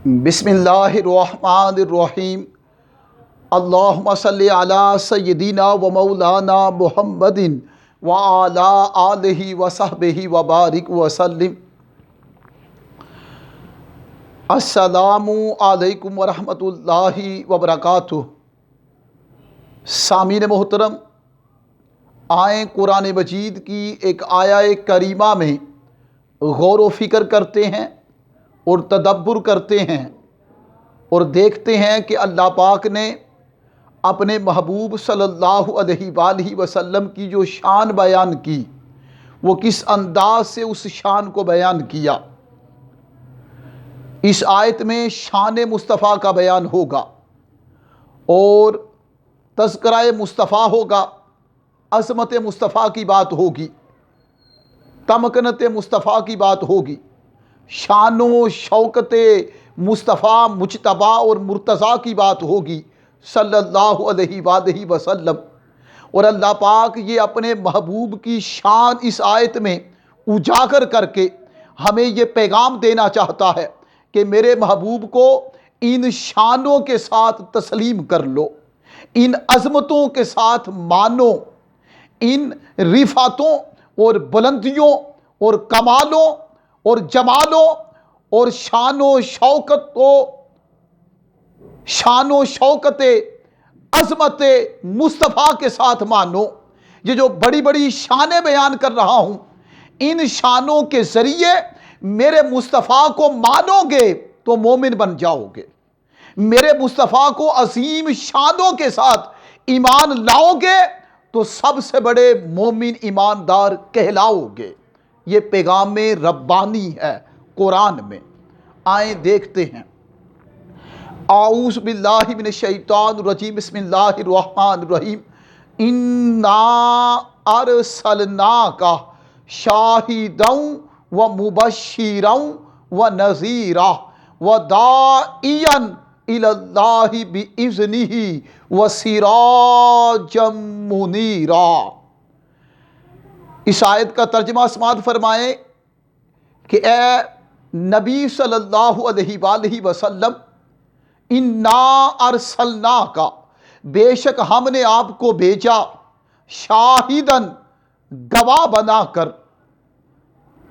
بسم اللہ الرحمن الرحیم۔ اللہم صلی علی سیدنا و مولانا محمد وعلی آلہ وصحبہ وبارک وسلم۔ السلام علیکم ورحمۃ اللہ وبرکاتہ۔ سامعین محترم، آئیں قرآن مجید کی ایک آیہ کریمہ میں غور و فکر کرتے ہیں اور تدبر کرتے ہیں اور دیکھتے ہیں کہ اللہ پاک نے اپنے محبوب صلی اللہ علیہ وآلہ وسلم کی جو شان بیان کی وہ کس انداز سے اس شان کو بیان کیا۔ اس آیت میں شان مصطفیٰ کا بیان ہوگا اور تذکرہ مصطفیٰ ہوگا، عظمت مصطفیٰ کی بات ہوگی، تمکنت مصطفیٰ کی بات ہوگی، شان و شوکت مصطفیٰ مجتبیٰ اور مرتضیٰ کی بات ہوگی صلی اللہ علیہ وآلہ وسلم۔ اور اللہ پاک یہ اپنے محبوب کی شان اس آیت میں اجاگر کر کے ہمیں یہ پیغام دینا چاہتا ہے کہ میرے محبوب کو ان شانوں کے ساتھ تسلیم کر لو، ان عظمتوں کے ساتھ مانو، ان رفعتوں اور بلندیوں اور کمالوں اور جمالوں اور شان و شوکت عظمت مصطفیٰ کے ساتھ مانو۔ یہ جو بڑی بڑی شانیں بیان کر رہا ہوں، ان شانوں کے ذریعے میرے مصطفیٰ کو مانو گے تو مومن بن جاؤ گے، میرے مصطفیٰ کو عظیم شانوں کے ساتھ ایمان لاؤ گے تو سب سے بڑے مومن ایماندار کہلاؤ گے۔ یہ پیغام ربانی ہے قرآن میں۔ آئیں دیکھتے ہیں۔ اعوذ باللہ من الشیطان الرجیم، بسم اللہ الرحمن الرحیم۔ انا ارسلناک شاہدا و مبشرا و نذیرا و داعیا الی اللہ باذنہ و سراجا منیرا۔ اس آیت کا ترجمہ سماعت فرمائیں کہ اے نبی صلی اللہ علیہ وآلہ وسلم، انا ارسلناک، بے شک ہم نے آپ کو بھیجا، شاہدن، گواہ بنا کر۔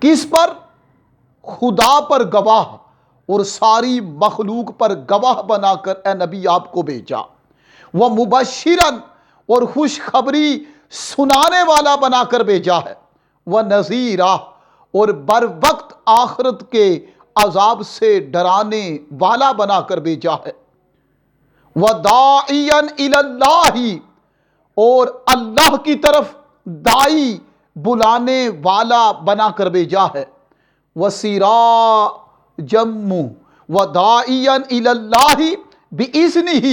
کس پر؟ خدا پر گواہ اور ساری مخلوق پر گواہ بنا کر اے نبی آپ کو بھیجا۔ وہ مبشرن، اور خوشخبری سنانے والا بنا کر بھیجا ہے۔ وہ نذیرا، اور بر وقت آخرت کے عذاب سے ڈرانے والا بنا کر بھیجا ہے۔ وہ داعیا الی اللہ، اور اللہ کی طرف داعی بلانے والا بنا کر بھیجا ہے۔ وہ سراجا، وہ داعیا الی اللہ باذنہ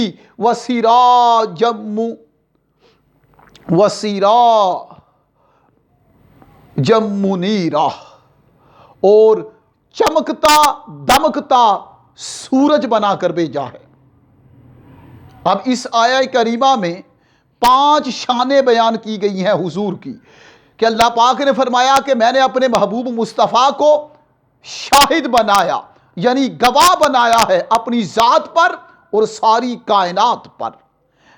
و سراجا منیرا، اور چمکتا دمکتا سورج بنا کر بھیجا ہے۔ اب اس آیہ کریمہ میں 5 شانیں بیان کی گئی ہیں حضور کی، کہ اللہ پاک نے فرمایا کہ میں نے اپنے محبوب مصطفیٰ کو شاہد بنایا، یعنی گواہ بنایا ہے اپنی ذات پر اور ساری کائنات پر۔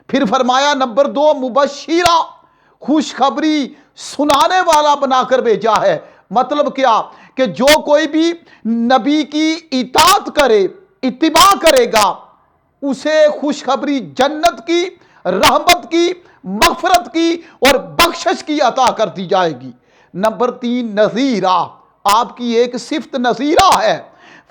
پھر فرمایا نمبر 2، مبشرہ، خوشخبری سنانے والا بنا کر بھیجا ہے۔ مطلب کیا؟ کہ جو کوئی بھی نبی کی اطاعت کرے، اتباع کرے گا، اسے خوشخبری جنت کی، رحمت کی، مغفرت کی اور بخشش کی عطا کر دی جائے گی۔ نمبر 3، نذیرہ، آپ کی ایک صفت نذیرہ ہے۔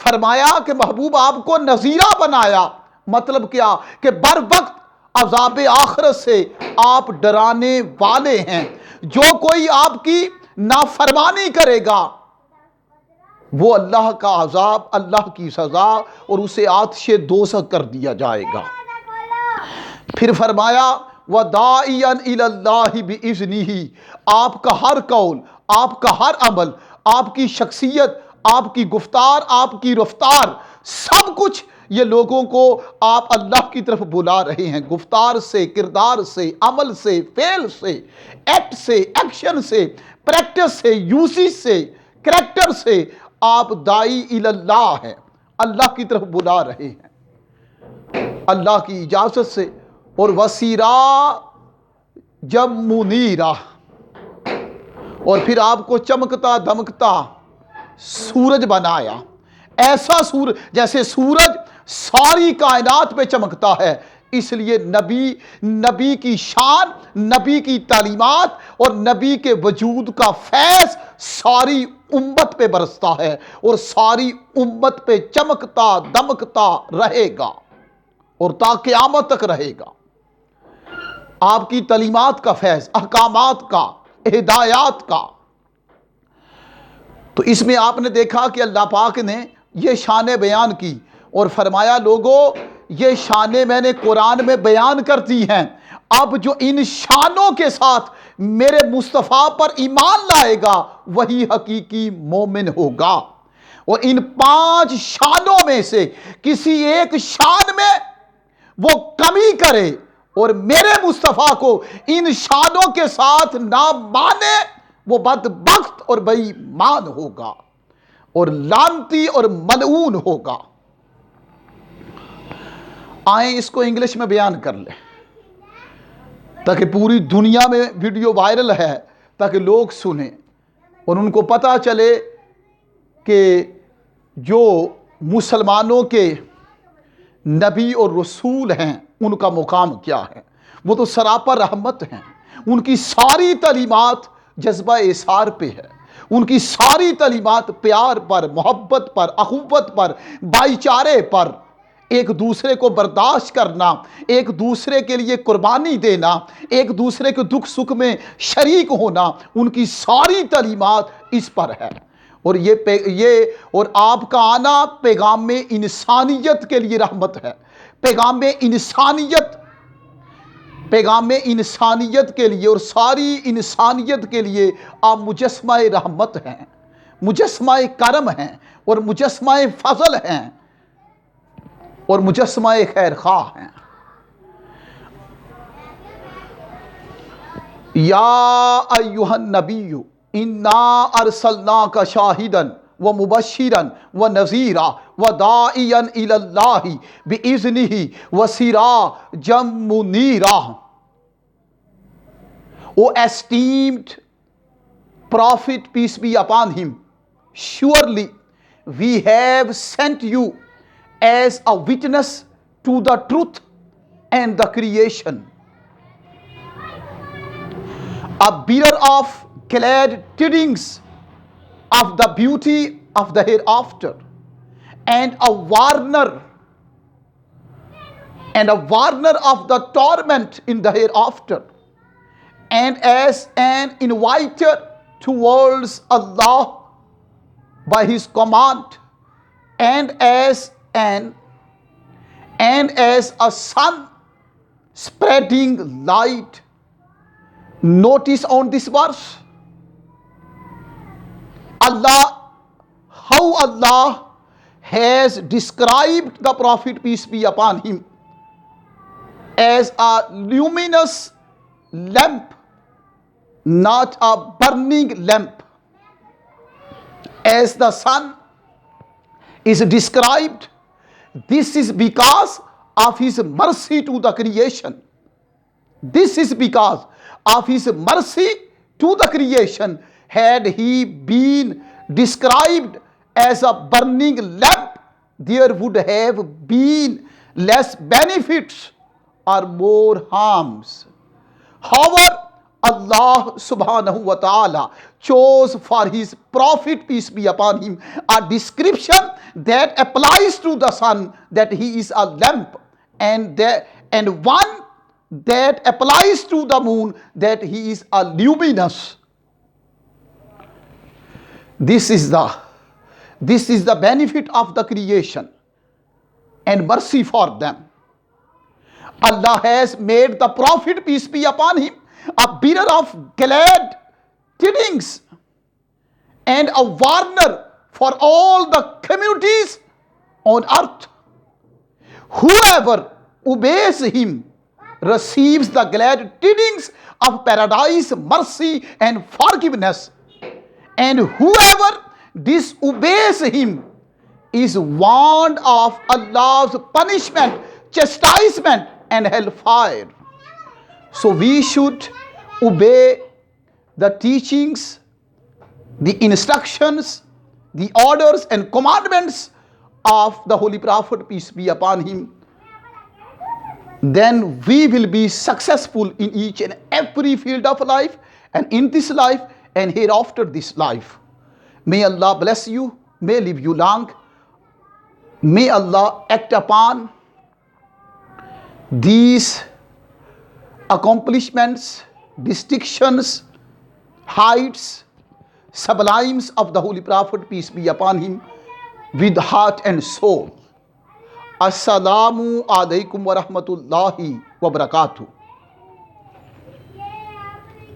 فرمایا کہ محبوب آپ کو نذیرہ بنایا۔ مطلب کیا؟ کہ بر وقت عذاب آخرت سے آپ ڈرانے والے ہیں۔ جو کوئی آپ کی نافرمانی کرے گا وہ اللہ کا عذاب، اللہ کی سزا اور اسے آتش دوزخ کر دیا جائے گا۔ پھر فرمایا وَدَاعِيًا إِلَى اللَّهِ بِإِذْنِهِ، آپ کا ہر قول، آپ کا ہر عمل، آپ کی شخصیت، آپ کی گفتار، آپ کی رفتار، سب کچھ یہ لوگوں کو آپ اللہ کی طرف بلا رہے ہیں۔ گفتار سے، کردار سے، عمل سے، فعل سے، ایکٹ سے، ایکشن سے، پریکٹس سے، یوسیج سے، کریکٹر سے آپ داعی الی اللہ ہیں۔ اللہ کی طرف بلا رہے ہیں اللہ کی اجازت سے. اور وسیرا جب منیرا، اور پھر آپ کو چمکتا دمکتا سورج بنایا. ایسا سورج جیسے سورج ساری کائنات پہ چمکتا ہے، اس لیے نبی کی شان، نبی کی تعلیمات اور نبی کے وجود کا فیض ساری امت پہ برستا ہے اور ساری امت پہ چمکتا دمکتا رہے گا اور تا قیامت تک رہے گا. آپ کی تعلیمات کا فیض، احکامات کا، ہدایات کا. تو اس میں آپ نے دیکھا کہ اللہ پاک نے یہ شانیں بیان کی اور فرمایا لوگوں یہ شانیں میں نے قرآن میں بیان کر دی ہیں، اب جو ان شانوں کے ساتھ میرے مصطفیٰ پر ایمان لائے گا وہی حقیقی مومن ہوگا. اور ان 5 شانوں میں سے کسی ایک شان میں وہ کمی کرے اور میرے مصطفیٰ کو ان شانوں کے ساتھ نہ مانے، وہ بدبخت اور بے ایمان ہوگا اور لعنتی اور ملعون ہوگا. آئیں اس کو انگلش میں بیان کر لیں تاکہ پوری دنیا میں ویڈیو وائرل ہے، تاکہ لوگ سنیں اور ان کو پتہ چلے کہ جو مسلمانوں کے نبی اور رسول ہیں ان کا مقام کیا ہے. وہ تو سراپا رحمت ہیں، ان کی ساری تعلیمات جذبہ ایثار پہ ہے، ان کی ساری تعلیمات پیار پر، محبت پر، اخوت پر، بھائی چارے پر، ایک دوسرے کو برداشت کرنا، ایک دوسرے کے لیے قربانی دینا، ایک دوسرے کے دکھ سکھ میں شریک ہونا، ان کی ساری تعلیمات اس پر ہے. اور یہ اور آپ کا آنا پیغام میں انسانیت کے لیے رحمت ہے، پیغام میں انسانیت کے لیے اور ساری انسانیت کے لیے آپ مجسمہ رحمت ہیں، مجسمہ کرم ہیں اور مجسمہ فضل ہیں اور مجسمہ خیر خواہ ہیں. یا ایھا النبی انا ارسلناک شاہدا ومبشرا ونذیرا وداعیا الی اللہ باذنہ وسراجا منیرا. O esteemed prophet, peace be upon him, surely we have sent you as a witness to the truth and the creation, a bearer of glad tidings of the beauty of the hereafter, and a warner of the torment in the hereafter, and as an inviter towards Allah by his command, and as a sun spreading light. Notice on this verse how Allah has described the Prophet, peace be upon him, as a luminous lamp, not a burning lamp. As the sun is described, this is because of his mercy to the creation. This is because of his mercy to the creation. Had he been described as a burning lamp, there would have been less benefits or more harms. However, Allah subhanahu wa ta'ala chose for his prophet, peace be upon him, a description that applies to the sun, that he is a lamp, and one that applies to the moon, that he is a luminous. This is the benefit of the creation and mercy for them. Allah has made the Prophet, peace be upon him, a bearer of glad tidings and a warner for all the communities on earth. Whoever obeys him receives the glad tidings of paradise, mercy and forgiveness, and whoever disobeys him is warned of Allah's punishment, chastisement, and hellfire. So we should obey the teachings, the instructions, the orders and commandments of the Holy Prophet, peace be upon him. Then we will be successful in each and every field of life, and in this life and hereafter this life. May Allah bless you, may live you long. May Allah act upon these accomplishments, distinctions, heights, sublimes of the Holy Prophet, peace be upon him, with heart and soul. Assalamu alaikum wa rahmatullahi wa barakatuh.